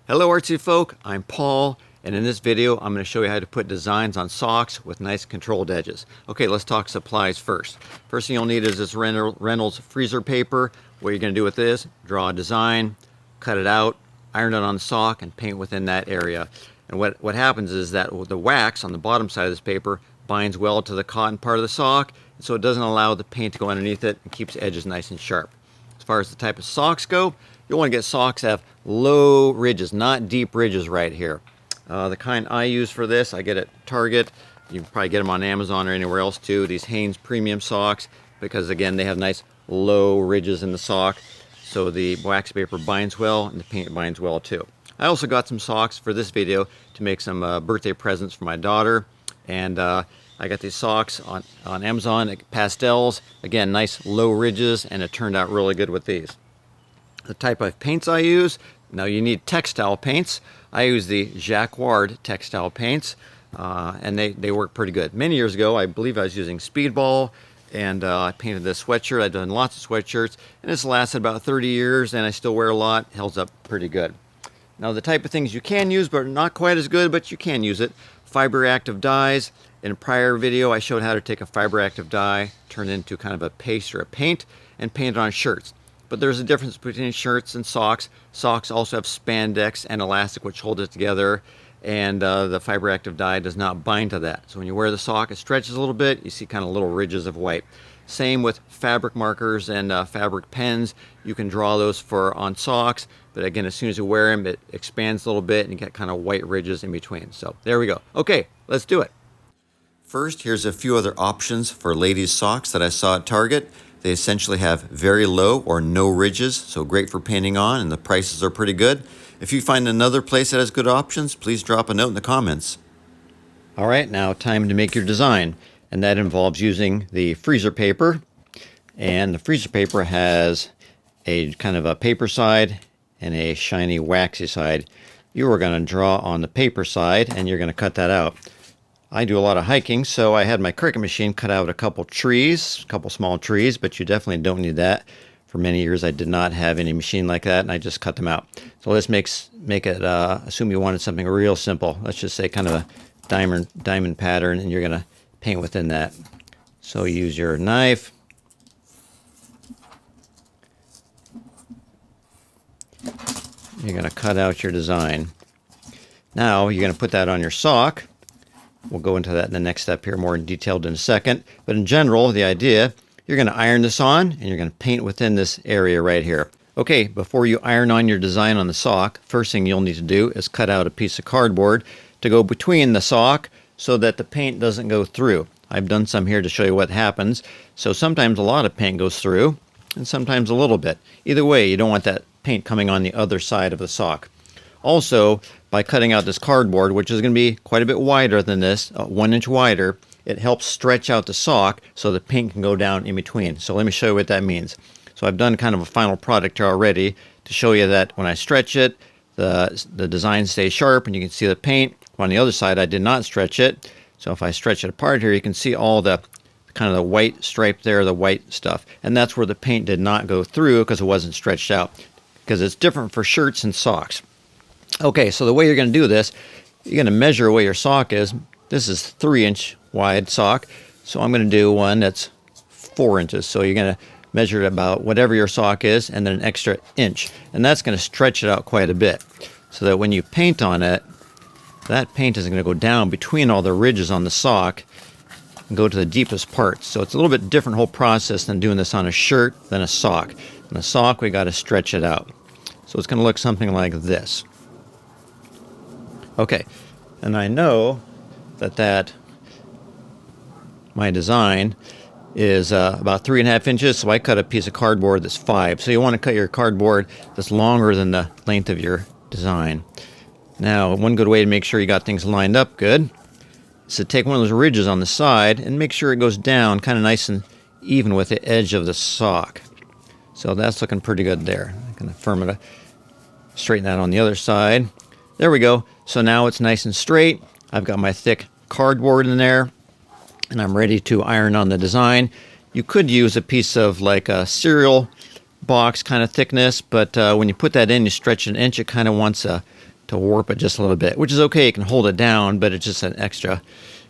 Hello artsy folk, I'm Paul, and in this video I'm going to show you how to put designs on socks with nice controlled edges. Okay, let's talk supplies first. First thing you'll need is this Reynolds freezer paper. What you're going to do with this, draw a design, cut it out, iron it on the sock, and paint within that area. And what happens is that the wax on the bottom side of this paper binds well to the cotton part of the sock, so it doesn't allow the paint to go underneath it and keeps the edges nice and sharp. As far as the type of socks go, you'll want to get socks that have low ridges, not deep ridges right here. The kind I use for this, I get at Target. You can probably get them on Amazon or anywhere else too. These Hanes premium socks, because again, they have nice low ridges in the sock. So the wax paper binds well and the paint binds well too. I also got some socks for this video to make some birthday presents for my daughter. And I got these socks on Amazon, pastels. Again, nice low ridges, and it turned out really good with these. The type of paints I use, now you need textile paints. I use the Jacquard textile paints, and they work pretty good. Many years ago, I believe I was using Speedball, and I painted this sweatshirt. I've done lots of sweatshirts, and this lasted about 30 years, and I still wear a lot. It holds up pretty good. Now the type of things you can use, but not quite as good, but you can use it. Fiber active dyes. In a prior video, I showed how to take a fiber active dye, turn it into kind of a paste or a paint, and paint it on shirts. But there's a difference between shirts and socks. Socks also have spandex and elastic which hold it together, and the fiber active dye does not bind to that. So when you wear the sock, it stretches a little bit. You see kind of little ridges of white. Same with fabric markers and fabric pens. You can draw those on socks, but again, as soon as you wear them, it expands a little bit and you get kind of white ridges in between. So there we go. Okay, let's do it. First, here's a few other options for ladies' socks that I saw at Target. They essentially have very low or no ridges, so great for painting on, and the prices are pretty good. If you find another place that has good options, please drop a note in the comments. All right, now time to make your design, and that involves using the freezer paper. And the freezer paper has a kind of a paper side and a shiny waxy side. You are going to draw on the paper side, and you're going to cut that out. I do a lot of hiking, so I had my Cricut machine cut out a couple trees, a couple small trees, but you definitely don't need that. For many years, I did not have any machine like that, and I just cut them out. So let's make it, assume you wanted something real simple. Let's just say kind of a diamond pattern, and you're going to paint within that. So use your knife. You're going to cut out your design. Now you're going to put that on your sock. We'll go into that in the next step here more in detail in a second. But in general, the idea, you're going to iron this on and you're going to paint within this area right here. Okay, before you iron on your design on the sock, first thing you'll need to do is cut out a piece of cardboard to go between the sock so that the paint doesn't go through. I've done some here to show you what happens. So sometimes a lot of paint goes through and sometimes a little bit. Either way, you don't want that paint coming on the other side of the sock. Also, by cutting out this cardboard, which is going to be quite a bit wider than this, 1 inch wider, it helps stretch out the sock so the paint can go down in between. So let me show you what that means. So I've done kind of a final product here already to show you that when I stretch it, the design stays sharp and you can see the paint. On the other side, I did not stretch it. So if I stretch it apart here, you can see all the kind of the white stripe there, the white stuff. And that's where the paint did not go through because it wasn't stretched out. Because it's different for shirts and socks. Okay, so the way you're going to do this, you're going to measure where your sock is. This is 3-inch wide sock, so I'm going to do one that's 4 inches. So you're going to measure it about whatever your sock is and then an extra inch. And that's going to stretch it out quite a bit so that when you paint on it, that paint is going to go down between all the ridges on the sock and go to the deepest parts. So it's a little bit different whole process than doing this on a shirt than a sock. On a sock, we got to stretch it out. So it's going to look something like this. Okay, and I know that my design is about 3.5 inches, so I cut a piece of cardboard that's 5. So you want to cut your cardboard that's longer than the length of your design. Now, one good way to make sure you got things lined up good is to take one of those ridges on the side and make sure it goes down kind of nice and even with the edge of the sock. So that's looking pretty good there. I'm going to firm it up, straighten that on the other side. There we go. So now it's nice and straight. I've got my thick cardboard in there, and I'm ready to iron on the design. You could use a piece of like a cereal box kind of thickness, but when you put that in, you stretch an inch, it kind of wants a to warp it just a little bit, which is okay. You can hold it down, but it's just an extra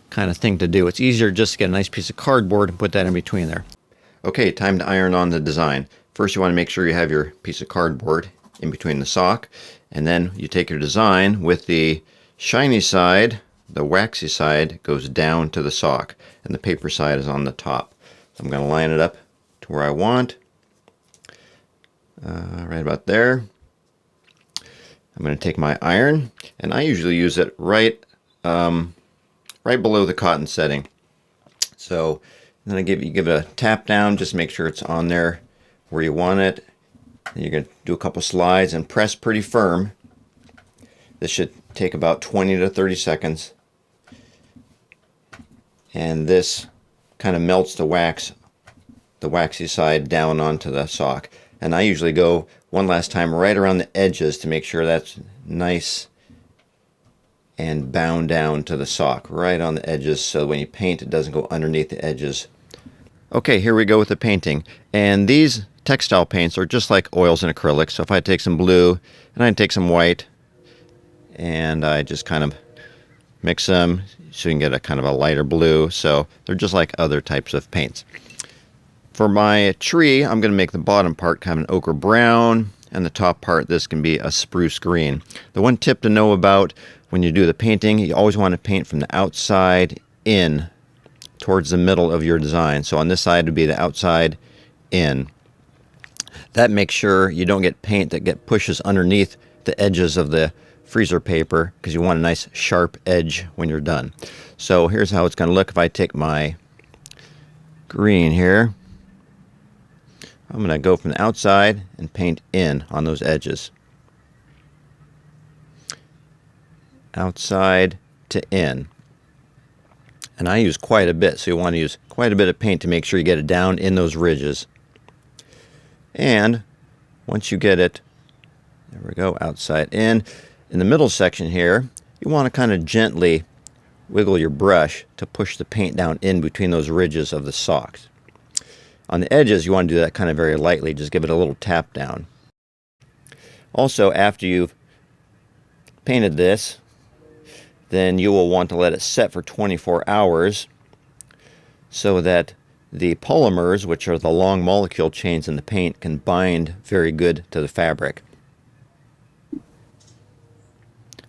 kind of thing to do. It's easier just to get a nice piece of cardboard and put that in between there. Okay, time to iron on the design. First, you want to make sure you have your piece of cardboard in between the sock, and then you take your design with the shiny side, the waxy side goes down to the sock, and the paper side is on the top. So I'm going to line it up to where I want, right about there. I'm going to take my iron, and I usually use it right below the cotton setting. So then give it a tap down, just make sure it's on there where you want it. And you're going to do a couple slides and press pretty firm. This should take about 20 to 30 seconds. And this kind of melts the waxy side down onto the sock. And I usually go one last time right around the edges to make sure that's nice and bound down to the sock, right on the edges, so when you paint it doesn't go underneath the edges. Okay, here we go with the painting. And these textile paints are just like oils and acrylics. So if I take some blue and I take some white and I just kind of mix them so you can get a kind of a lighter blue. So they're just like other types of paints. For my tree, I'm going to make the bottom part kind of an ochre brown, and the top part, this can be a spruce green. The one tip to know about when you do the painting, you always want to paint from the outside in towards the middle of your design. So on this side would be the outside in. That makes sure you don't get paint that pushes underneath the edges of the freezer paper, because you want a nice sharp edge when you're done. So here's how it's going to look if I take my green here. I'm going to go from the outside and paint in on those edges. Outside to in. And I use quite a bit, so you want to use quite a bit of paint to make sure you get it down in those ridges. And once you get it, there we go, outside in the middle section here, you want to kind of gently wiggle your brush to push the paint down in between those ridges of the socks. On the edges, you want to do that kind of very lightly, just give it a little tap down. Also, after you've painted this, then you will want to let it set for 24 hours so that the polymers, which are the long molecule chains in the paint, can bind very good to the fabric.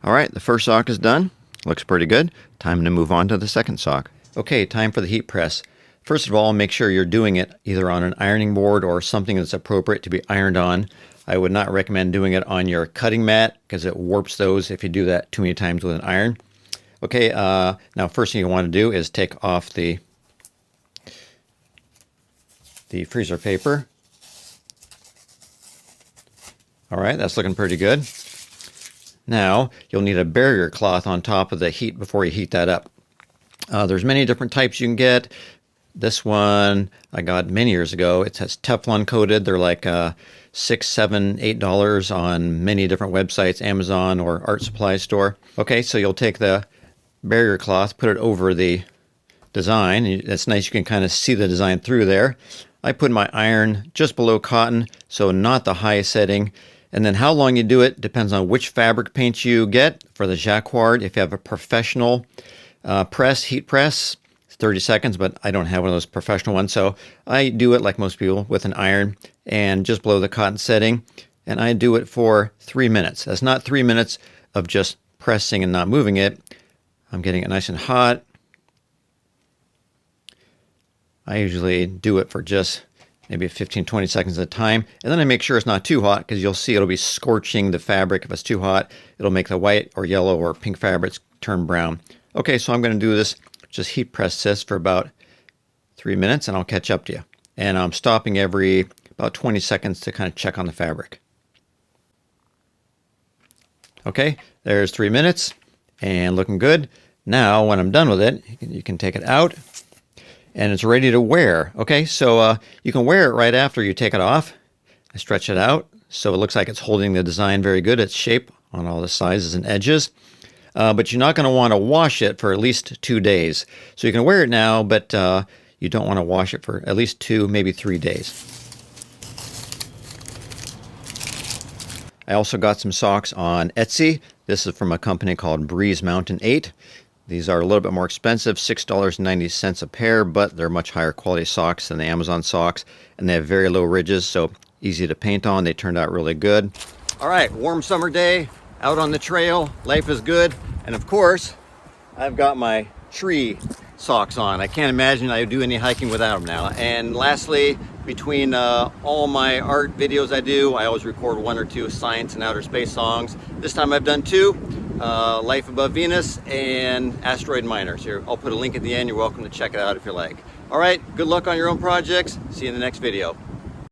Alright, the first sock is done. Looks pretty good. Time to move on to the second sock. Okay, time for the heat press. First of all, make sure you're doing it either on an ironing board or something that's appropriate to be ironed on. I would not recommend doing it on your cutting mat because it warps those if you do that too many times with an iron. Okay, now first thing you want to do is take off the freezer paper. All right, that's looking pretty good. Now, you'll need a barrier cloth on top of the heat before you heat that up. There's many different types you can get. This one I got many years ago. It has Teflon coated. They're like $6, $7, $8 on many different websites, Amazon or art supply store. Okay, so you'll take the barrier cloth, put it over the design. It's nice, you can kind of see the design through there. I put my iron just below cotton, so not the highest setting. And then how long you do it depends on which fabric paint you get. For the Jacquard, if you have a professional heat press, 30 seconds, but I don't have one of those professional ones, so I do it like most people with an iron and just below the cotton setting, and I do it for 3 minutes. That's not 3 minutes of just pressing and not moving it. I'm getting it nice and hot. I usually do it for just maybe 15-20 seconds at a time, and then I make sure it's not too hot, because you'll see it'll be scorching the fabric. If it's too hot, it'll make the white or yellow or pink fabrics turn brown. Okay, so I'm going to do this, just heat press this for about 3 minutes, and I'll catch up to you. And I'm stopping every about 20 seconds to kind of check on the fabric. Okay, there's 3 minutes and looking good. Now, when I'm done with it, you can take it out and it's ready to wear. Okay, so you can wear it right after you take it off. I stretch it out so it looks like it's holding the design very good, its shape on all the sizes and edges. But you're not going to want to wash it for at least 2 days. So you can wear it now, but you don't want to wash it for at least 2, maybe 3 days. I also got some socks on Etsy. This is from a company called Breeze Mountain 8. These are a little bit more expensive, $6.90 a pair, but they're much higher quality socks than the Amazon socks, and they have very low ridges, so easy to paint on. They turned out really good. All right, warm summer day, out on the trail, life is good, and of course, I've got my tree socks on. I can't imagine I would do any hiking without them now. And lastly, between all my art videos I do, I always record 1 or 2 science and outer space songs. This time I've done 2, Life Above Venus and Asteroid Miners. Here, I'll put a link at the end. You're welcome to check it out if you like. All right, good luck on your own projects. See you in the next video.